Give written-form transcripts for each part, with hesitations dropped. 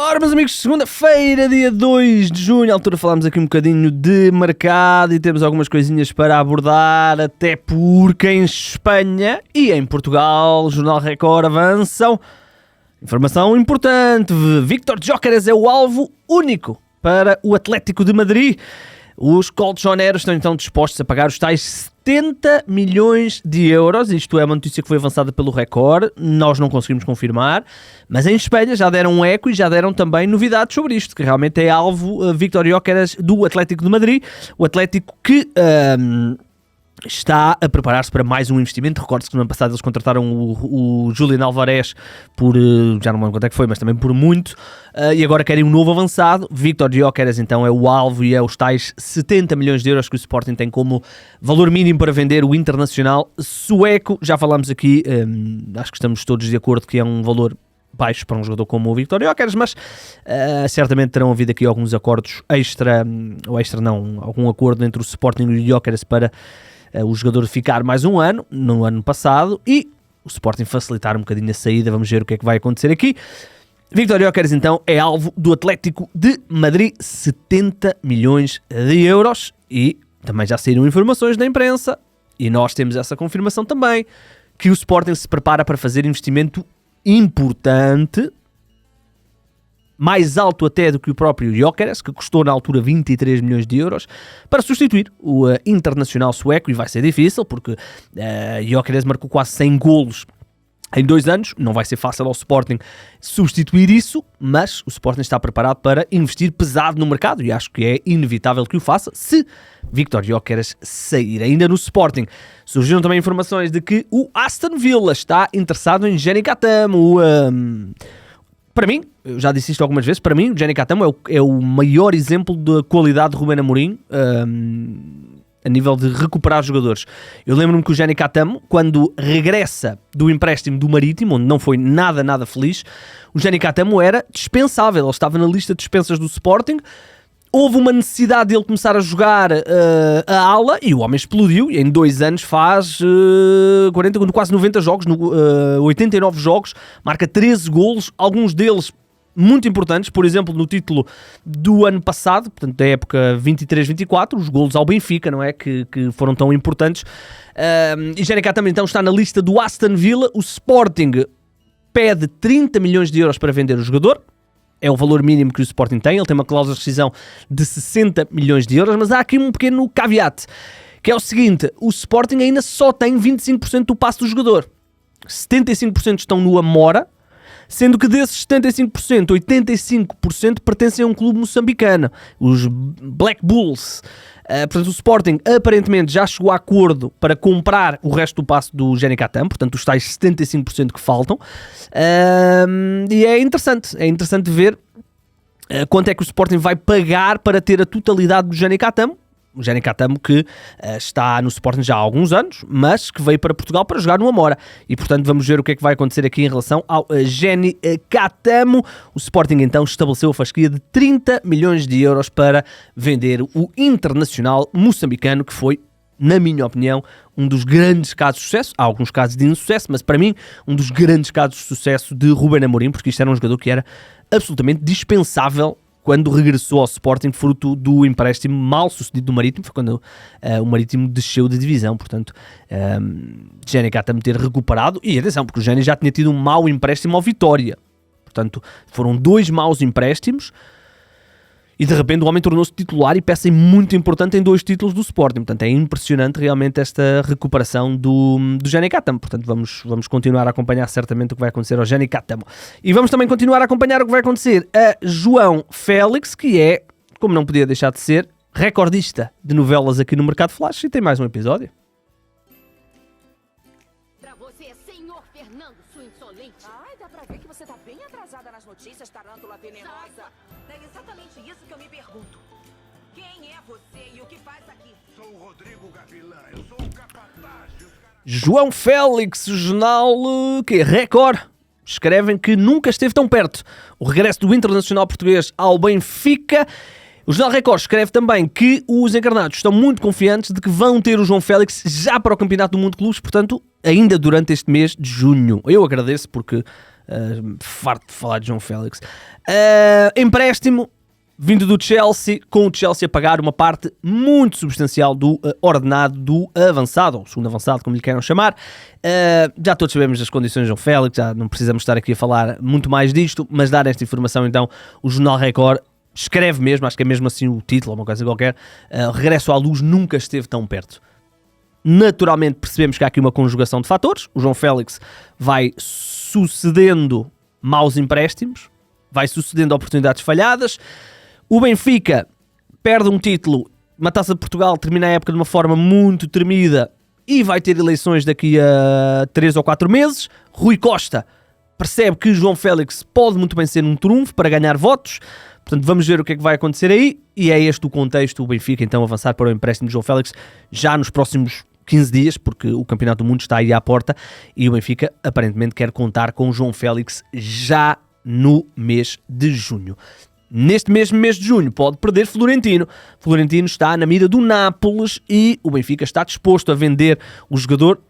Ora, meus amigos, segunda-feira, dia 2 de junho, à altura falámos aqui um bocadinho de mercado e temos algumas coisinhas para abordar, até porque em Espanha e em Portugal, o Jornal Record avançam. Informação importante, Víctor Gyökeres é o alvo único para o Atlético de Madrid. Os colchoneros estão então dispostos a pagar os tais 70 milhões de euros. Isto é uma notícia que foi avançada pelo Record, nós não conseguimos confirmar, mas em Espanha já deram um eco e já deram também novidades sobre isto, que realmente é alvo Víctor Gyökeres do Atlético de Madrid, o Atlético que está a preparar-se para mais um investimento. Recorde-se que no ano passado eles contrataram o Julián Álvarez por, já não me lembro quanto é que foi, mas também por muito, e agora querem um novo avançado. Víctor Gyökeres então é o alvo e é os tais 70 milhões de euros que o Sporting tem como valor mínimo para vender o internacional sueco. Já falámos aqui, acho que estamos todos de acordo que é um valor baixo para um jogador como o Víctor Gyökeres, mas certamente terão havido aqui alguns acordos algum acordo entre o Sporting e o Gyökeres para o jogador ficar mais um ano, no ano passado, e o Sporting facilitar um bocadinho a saída. Vamos ver o que é que vai acontecer aqui. Víctor Gyökeres então é alvo do Atlético de Madrid, 70 milhões de euros, e também já saíram informações da imprensa, e nós temos essa confirmação também, que o Sporting se prepara para fazer investimento importante, mais alto até do que o próprio Gyökeres, que custou na altura 23 milhões de euros, para substituir o internacional sueco, e vai ser difícil, porque Gyökeres marcou quase 100 golos em 2 anos, não vai ser fácil ao Sporting substituir isso, mas o Sporting está preparado para investir pesado no mercado, e acho que é inevitável que o faça, se Víctor Gyökeres sair. Ainda no Sporting, surgiram também informações de que o Aston Villa está interessado em Geni Catamo. Para mim, eu já disse isto algumas vezes, para mim o Geni Catamo é o maior exemplo da qualidade de Ruben Amorim a nível de recuperar jogadores. Eu lembro-me que o Geni Catamo, quando regressa do empréstimo do Marítimo, onde não foi nada feliz, o Geni Catamo era dispensável, ele estava na lista de dispensas do Sporting. Houve uma necessidade dele começar a jogar a ala e o homem explodiu, e em 2 anos faz quase 90 jogos, 89 jogos, marca 13 golos, alguns deles muito importantes, por exemplo, no título do ano passado, portanto da época 23-24, os golos ao Benfica, não é? Que foram tão importantes. E Geni Catamo então está na lista do Aston Villa. O Sporting pede 30 milhões de euros para vender o jogador. É o valor mínimo que o Sporting tem. Ele tem uma cláusula de rescisão de 60 milhões de euros, mas há aqui um pequeno caveat, que é o seguinte: o Sporting ainda só tem 25% do passe do jogador. 75% estão no Amora, sendo que desses 75%, 85% pertencem a um clube moçambicano, os Black Bulls. Portanto, o Sporting aparentemente já chegou a acordo para comprar o resto do passe do Geni Catamo, portanto os tais 75% que faltam, e é interessante ver quanto é que o Sporting vai pagar para ter a totalidade do Geni Catamo. O Geni Catamo que está no Sporting já há alguns anos, mas que veio para Portugal para jogar no Amora. E, portanto, vamos ver o que é que vai acontecer aqui em relação ao Geni Catamo. O Sporting, então, estabeleceu a fasquia de 30 milhões de euros para vender o internacional moçambicano, que foi, na minha opinião, um dos grandes casos de sucesso. Há alguns casos de insucesso, mas, para mim, um dos grandes casos de sucesso de Ruben Amorim, porque isto era um jogador que era absolutamente dispensável quando regressou ao Sporting, fruto do empréstimo mal sucedido do Marítimo. Foi quando o Marítimo desceu de divisão. Portanto, Geni Catamo ter recuperado, e atenção, porque o Geni já tinha tido um mau empréstimo ao Vitória. Portanto, foram 2 maus empréstimos, e de repente o homem tornou-se titular e peça muito importante em 2 títulos do Sporting. Portanto, é impressionante realmente esta recuperação do Geni Catamo. Portanto, vamos continuar a acompanhar certamente o que vai acontecer ao Geni Catamo. E vamos também continuar a acompanhar o que vai acontecer a João Félix, que é, como não podia deixar de ser, recordista de novelas aqui no Mercado Flash, e tem mais um episódio. Pra você, senhor Fernando, sua insolente. Ai, dá pra ver que você tá bem atrasada nas notícias, tarântula venenosa. É exatamente isso que eu me pergunto. Quem é você e o que faz aqui? Sou o Rodrigo Gavilã, eu sou o capataz. João Félix, jornal Record, escrevem que nunca esteve tão perto. O regresso do internacional português ao Benfica. O Jornal Record escreve também que os encarnados estão muito confiantes de que vão ter o João Félix já para o Campeonato do Mundo de Clubes, portanto, ainda durante este mês de junho. Eu agradeço, porque Farto de falar de João Félix. Empréstimo vindo do Chelsea, com o Chelsea a pagar uma parte muito substancial do ordenado do avançado, ou segundo avançado, como lhe queiram chamar. Já todos sabemos das condições de João Félix, já não precisamos estar aqui a falar muito mais disto, mas dar esta informação então, o Jornal Record escreve mesmo, acho que é mesmo assim o título, ou uma coisa qualquer, regresso à luz nunca esteve tão perto. Naturalmente percebemos que há aqui uma conjugação de fatores, o João Félix vai sucedendo maus empréstimos, vai sucedendo oportunidades falhadas. O Benfica perde um título, uma Taça de Portugal, termina a época de uma forma muito tremida e vai ter eleições daqui a 3 ou 4 meses. Rui Costa percebe que João Félix pode muito bem ser um trunfo para ganhar votos, portanto vamos ver o que é que vai acontecer aí, e é este o contexto, o Benfica então avançar para o empréstimo de João Félix já nos próximos 15 dias, porque o Campeonato do Mundo está aí à porta e o Benfica aparentemente quer contar com o João Félix já no mês de junho. Neste mesmo mês de junho pode perder Florentino. Florentino está na mira do Nápoles e o Benfica está disposto a vender o jogador.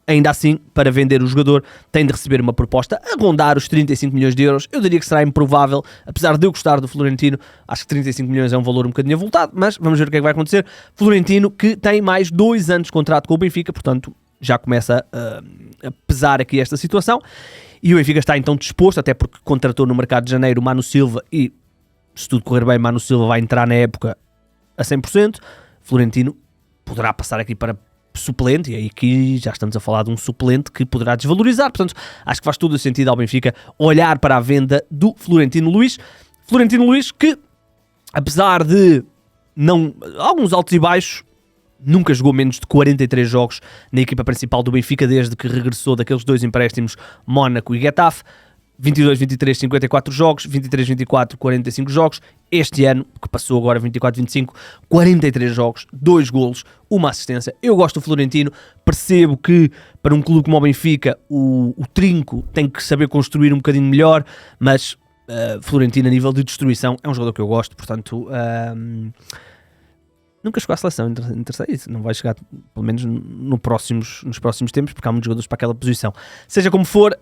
Ainda assim, para vender o jogador, tem de receber uma proposta a rondar os 35 milhões de euros. Eu diria que será improvável, apesar de eu gostar do Florentino. Acho que 35 milhões é um valor um bocadinho avultado, mas vamos ver o que é que vai acontecer. Florentino, que tem mais 2 anos de contrato com o Benfica, portanto, já começa a pesar aqui esta situação. E o Benfica está então disposto, até porque contratou no mercado de janeiro o Manu Silva e, se tudo correr bem, Manu Silva vai entrar na época a 100%. Florentino poderá passar aqui para suplente, e aí aqui já estamos a falar de um suplente que poderá desvalorizar, portanto acho que faz todo o sentido ao Benfica olhar para a venda do Florentino Luís. Florentino Luís que, apesar de alguns altos e baixos, nunca jogou menos de 43 jogos na equipa principal do Benfica desde que regressou daqueles 2 empréstimos, Mónaco e Getafe. 22-23, 54 jogos, 23-24, 45 jogos. Este ano, que passou agora 24-25, 43 jogos, 2 golos, 1 assistência. Eu gosto do Florentino, percebo que para um clube como o Benfica o trinco tem que saber construir um bocadinho melhor, mas Florentino a nível de destruição é um jogador que eu gosto, portanto nunca chegou à seleção, interessante isso, não vai chegar pelo menos nos próximos tempos, porque há muitos jogadores para aquela posição. Seja como for,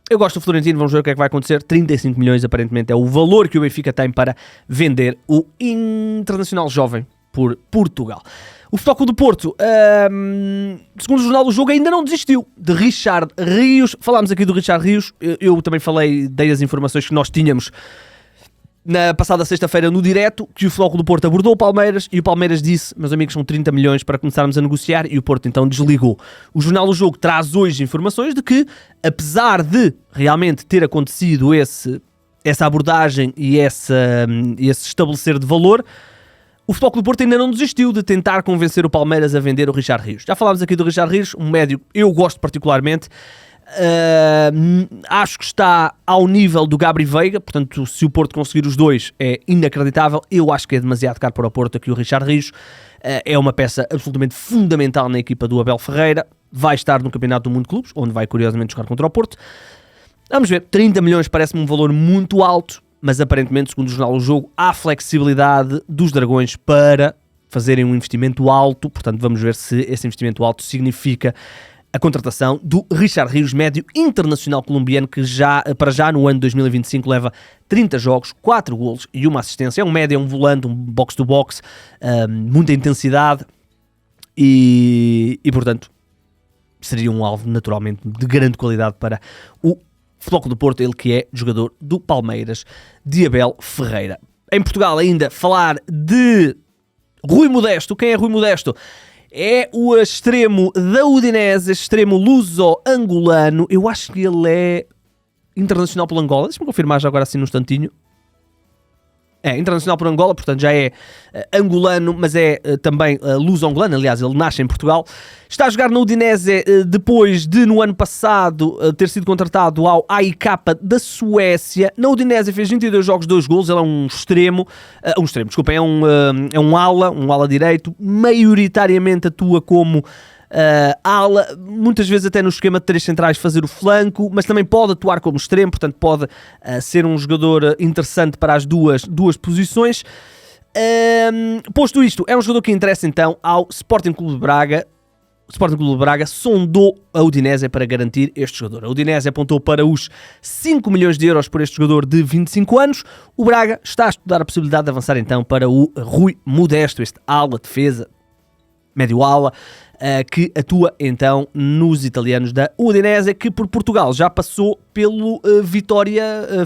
eu gosto do Florentino, vamos ver o que é que vai acontecer. 35 milhões aparentemente é o valor que o Benfica tem para vender o Internacional Jovem por Portugal. O Futebol Clube do Porto, segundo o jornal do jogo, ainda não desistiu de Richard Rios. Falámos aqui do Richard Rios, eu também dei as informações que nós tínhamos na passada sexta-feira no direto, que o Futebol Clube do Porto abordou o Palmeiras e o Palmeiras disse, meus amigos, são 30 milhões para começarmos a negociar, e o Porto então desligou. O Jornal do Jogo traz hoje informações de que, apesar de realmente ter acontecido essa abordagem e esse estabelecer de valor, o Futebol Clube do Porto ainda não desistiu de tentar convencer o Palmeiras a vender o Richard Rios. Já falámos aqui do Richard Rios, um médio eu gosto particularmente. Acho que está ao nível do Gabri Veiga, portanto se o Porto conseguir os dois é inacreditável. Eu acho que é demasiado caro para o Porto aqui o Richard Rios. É uma peça absolutamente fundamental na equipa do Abel Ferreira, vai estar no Campeonato do Mundo de Clubes, onde vai curiosamente jogar contra o Porto. Vamos ver, 30 milhões parece-me um valor muito alto, mas aparentemente, segundo o Jornal do Jogo, há flexibilidade dos Dragões para fazerem um investimento alto, portanto vamos ver se esse investimento alto significa a contratação do Richard Rios, médio internacional colombiano, que para já no ano de 2025 leva 30 jogos, 4 golos e 1 assistência. É um médio, é um volante, um box-to-box, muita intensidade e portanto seria um alvo naturalmente de grande qualidade para o Futebol Clube do Porto, ele que é jogador do Palmeiras, de Abel Ferreira. Em Portugal ainda falar de Rui Modesto. Quem é Rui Modesto? É o extremo da Udinese, extremo luso-angolano. Eu acho que ele é internacional pelo Angola. Deixa-me confirmar já agora assim num instantinho. É internacional por Angola, portanto já é angolano, mas é também luso-angolano. Aliás, ele nasce em Portugal. Está a jogar na Udinese depois de, no ano passado, ter sido contratado ao AIK da Suécia. Na Udinese fez 22 jogos, 2 golos. Ele é um extremo, desculpa, é um ala direito. Maioritariamente atua como ala, muitas vezes até no esquema de 3 centrais fazer o flanco, mas também pode atuar como extremo, portanto pode ser um jogador interessante para as duas posições. Posto isto, é um jogador que interessa então ao Sporting Clube de Braga. o Sporting Clube de Braga sondou a Udinese para garantir este jogador. A Udinese apontou para os 5 milhões de euros por este jogador de 25 anos. O Braga está a estudar a possibilidade de avançar então para o Rui Modesto, este ala, defesa, médio-ala, que atua então nos italianos da Udinese, que por Portugal já passou pelo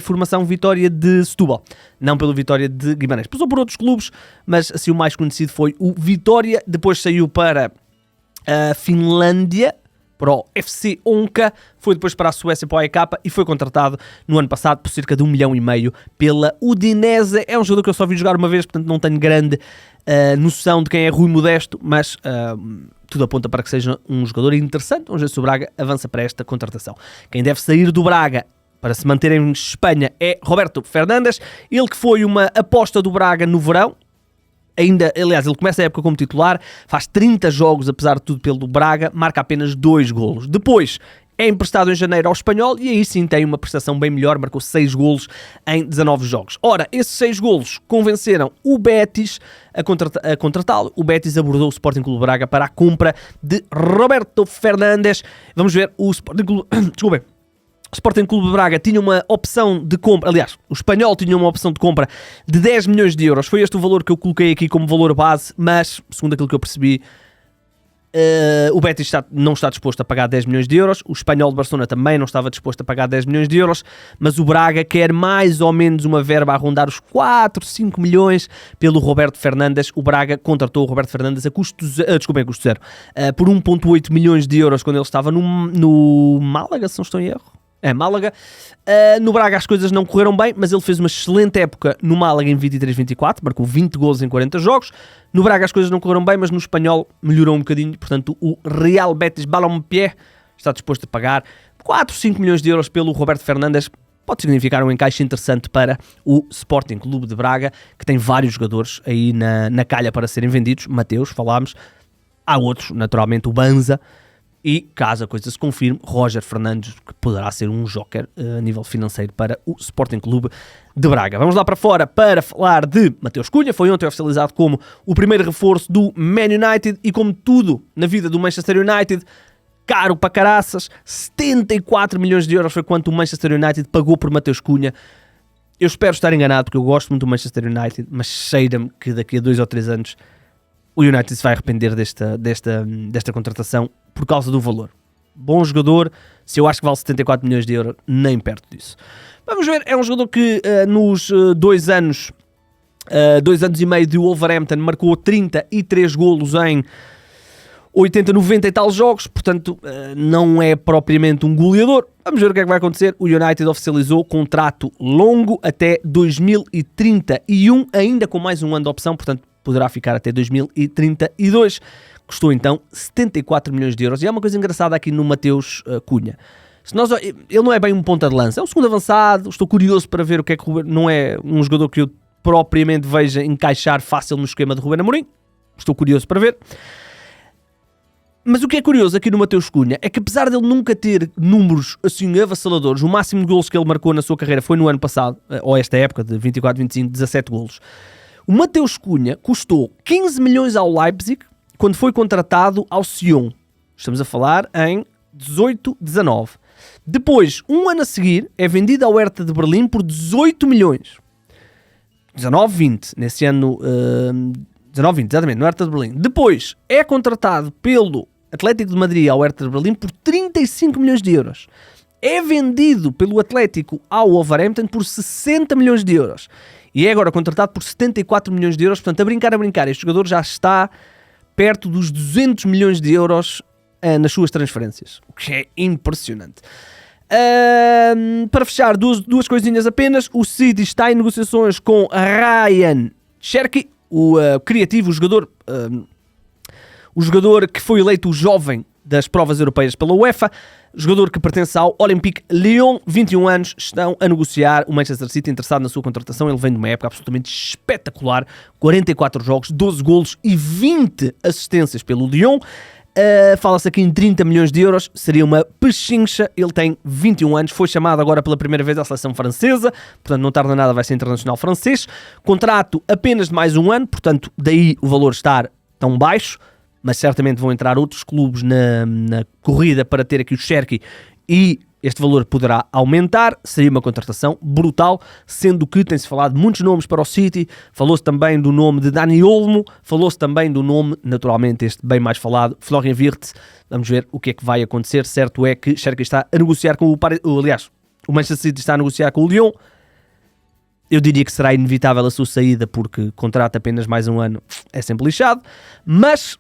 formação Vitória de Setúbal, não pelo Vitória de Guimarães. Passou por outros clubes, mas assim o mais conhecido foi o Vitória. Depois saiu para a Finlândia, para o FC Onka, foi depois para a Suécia, para o AEK, e foi contratado no ano passado por cerca de 1,5 milhão pela Udinese. É um jogador que eu só vi jogar uma vez, portanto não tenho grande noção de quem é Rui Modesto, mas tudo aponta para que seja um jogador interessante. Vamos ver se o Braga avança para esta contratação. Quem deve sair do Braga para se manter em Espanha é Roberto Fernandes, ele que foi uma aposta do Braga no verão. Aliás, ele começa a época como titular, faz 30 jogos, apesar de tudo, pelo Braga, marca apenas 2 golos. Depois é emprestado em janeiro ao Espanhol e aí sim tem uma prestação bem melhor, marcou 6 golos em 19 jogos. Ora, esses 6 golos convenceram o Betis a contratá-lo. O Betis abordou o Sporting Clube Braga para a compra de Roberto Fernandes. Vamos ver o Sporting Clube... Desculpem. O Sporting Clube de Braga tinha uma opção de compra, aliás, o Espanhol tinha uma opção de compra de 10 milhões de euros. Foi este o valor que eu coloquei aqui como valor base, mas, segundo aquilo que eu percebi, o Betis não está disposto a pagar 10 milhões de euros. O Espanhol de Barcelona também não estava disposto a pagar 10 milhões de euros, mas o Braga quer mais ou menos uma verba a rondar os 4, 5 milhões pelo Roberto Fernandes. O Braga contratou o Roberto Fernandes a custo zero, por 1,8 milhões de euros quando ele estava no Málaga, se não estou em erro. Málaga. No Braga as coisas não correram bem, mas ele fez uma excelente época no Málaga em 23-24, marcou 20 golos em 40 jogos. No Braga as coisas não correram bem, mas no Espanhol melhorou um bocadinho. Portanto, o Real Betis Balompié está disposto a pagar 4, 5 milhões de euros pelo Roberto Fernandes. Pode significar um encaixe interessante para o Sporting Clube de Braga, que tem vários jogadores aí na calha para serem vendidos. Mateus, falámos. Há outros, naturalmente, o Banza. E, caso a coisa se confirme, Roger Fernandes, que poderá ser um joker a nível financeiro para o Sporting Clube de Braga. Vamos lá para fora para falar de Mateus Cunha. Foi ontem oficializado como o primeiro reforço do Man United e, como tudo na vida do Manchester United, caro para caraças. 74 milhões de euros foi quanto o Manchester United pagou por Mateus Cunha. Eu espero estar enganado, porque eu gosto muito do Manchester United, mas cheira-me que daqui a 2 ou 3 anos o United se vai arrepender desta contratação por causa do valor. Bom jogador, se eu acho que vale 74 milhões de euros, nem perto disso. Vamos ver, é um jogador que nos 2 anos e meio de Wolverhampton marcou 33 golos em 80, 90 e tal jogos, portanto não é propriamente um goleador. Vamos ver o que é que vai acontecer. O United oficializou contrato longo até 2031, ainda com mais um ano de opção, portanto poderá ficar até 2032. Custou então 74 milhões de euros. E há uma coisa engraçada aqui no Mateus Cunha. Ele não é bem um ponta de lança, é um segundo avançado. Estou curioso para ver o que é que não é um jogador que eu propriamente veja encaixar fácil no esquema de Ruben Amorim. Estou curioso para ver. Mas o que é curioso aqui no Mateus Cunha é que, apesar dele nunca ter números assim avassaladores, o máximo de golos que ele marcou na sua carreira foi no ano passado, ou esta época de 24-25, 17 golos. O Mateus Cunha custou 15 milhões ao Leipzig quando foi contratado ao Sion. Estamos a falar em 18-19. Depois, um ano a seguir, é vendido ao Hertha de Berlim por 18 milhões. 19-20, nesse ano... 19-20, exatamente, no Hertha de Berlim. Depois, é contratado pelo Atlético de Madrid ao Hertha de Berlim por 35 milhões de euros. É vendido pelo Atlético ao Wolverhampton por 60 milhões de euros. E é agora contratado por 74 milhões de euros. Portanto, a brincar, este jogador já está perto dos 200 milhões de euros nas suas transferências. O que é impressionante. Para fechar, duas coisinhas apenas. O City está em negociações com Ryan Cherki, o criativo, o jogador que foi eleito o jovem das provas europeias pela UEFA, jogador que pertence ao Olympique Lyon, 21 anos, estão a negociar. O Manchester City interessado na sua contratação. Ele vem de uma época absolutamente espetacular, 44 jogos, 12 golos e 20 assistências pelo Lyon. Fala-se aqui em 30 milhões de euros, seria uma pechincha. Ele tem 21 anos, foi chamado agora pela primeira vez à seleção francesa, portanto não tarda nada, vai ser internacional francês. Contrato apenas de mais um ano, portanto daí o valor estar tão baixo. mas certamente vão entrar outros clubes na corrida para ter aqui o Cherki e este valor poderá aumentar. Seria uma contratação brutal, sendo que tem-se falado de muitos nomes para o City, falou-se também do nome de Dani Olmo, falou-se também do nome, naturalmente este bem mais falado, Florian Wirtz. Vamos ver o que é que vai acontecer. Certo é que Cherki está a negociar com o Manchester City está a negociar com o Lyon. Eu diria que será inevitável a sua saída, porque contrato apenas mais um ano é sempre lixado, mas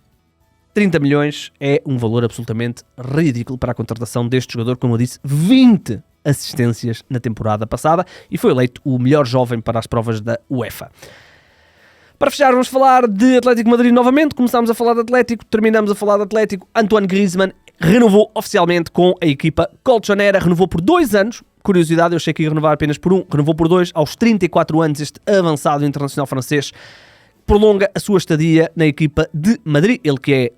30 milhões é um valor absolutamente ridículo para a contratação deste jogador, como eu disse, 20 assistências na temporada passada e foi eleito o melhor jovem para as provas da UEFA. Para fechar, vamos falar de Atlético de Madrid novamente. Começámos a falar de Atlético, terminamos a falar de Atlético. Antoine Griezmann renovou oficialmente com a equipa colchonera, renovou por 2 anos. Curiosidade, eu achei que ia renovar apenas por 1, renovou por 2, aos 34 anos, este avançado internacional francês prolonga a sua estadia na equipa de Madrid. Ele que é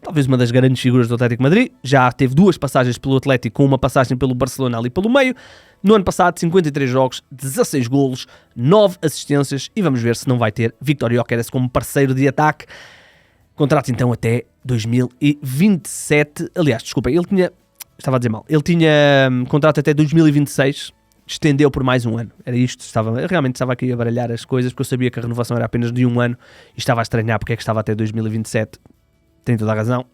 talvez uma das grandes figuras do Atlético de Madrid, já teve 2 passagens pelo Atlético, com uma passagem pelo Barcelona ali pelo meio. No ano passado, 53 jogos, 16 golos, 9 assistências e vamos ver se não vai ter Víctor Gyökeres como parceiro de ataque. Contrato então até 2027. Aliás, desculpa, ele tinha contrato até 2026. Estendeu por mais um ano. Era isto. Eu realmente estava aqui a baralhar as coisas, porque eu sabia que a renovação era apenas de 1 ano e estava a estranhar porque é que estava até 2027. Tem toda a razão.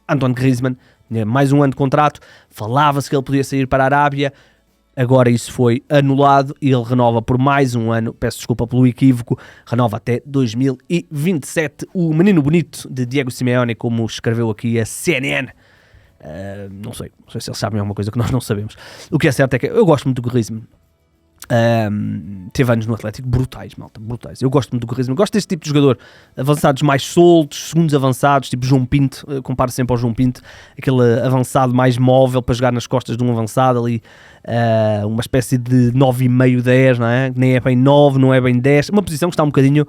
Antoine Griezmann tinha mais um ano de contrato. Falava-se que ele podia sair para a Arábia. Agora isso foi anulado e ele renova por mais um ano. Peço desculpa pelo equívoco. Renova até 2027. O menino bonito de Diego Simeone, como escreveu aqui a CNN. Não sei se eles sabem alguma coisa que nós não sabemos. O que é certo é que eu gosto muito do Griezmann. Teve anos no Atlético brutais, malta, brutais. Eu gosto muito do Griezmann, gosto deste tipo de jogador, avançados mais soltos, segundos avançados, tipo João Pinto. Eu comparo sempre ao João Pinto, aquele avançado mais móvel para jogar nas costas de um avançado ali, uma espécie de 9,5, 10, não é? Nem é bem 9, não é bem 10, uma posição que está um bocadinho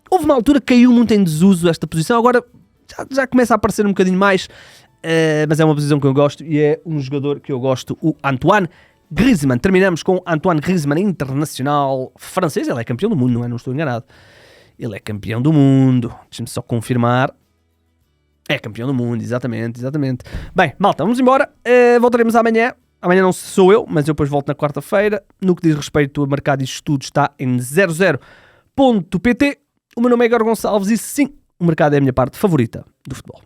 houve uma altura que caiu muito em desuso esta posição, agora já começa a aparecer um bocadinho mais, mas é uma posição que eu gosto e é um jogador que eu gosto, o Antoine Griezmann. Terminamos com Antoine Griezmann, internacional francês. Ele é campeão do mundo, não estou enganado. Ele é campeão do mundo. Deixa-me só confirmar. É campeão do mundo, exatamente. Bem, malta, vamos embora. Voltaremos amanhã. Amanhã não sou eu, mas eu depois volto na quarta-feira. No que diz respeito a mercado e estudo, está em 00.pt. O meu nome é Igor Gonçalves e sim, o mercado é a minha parte favorita do futebol.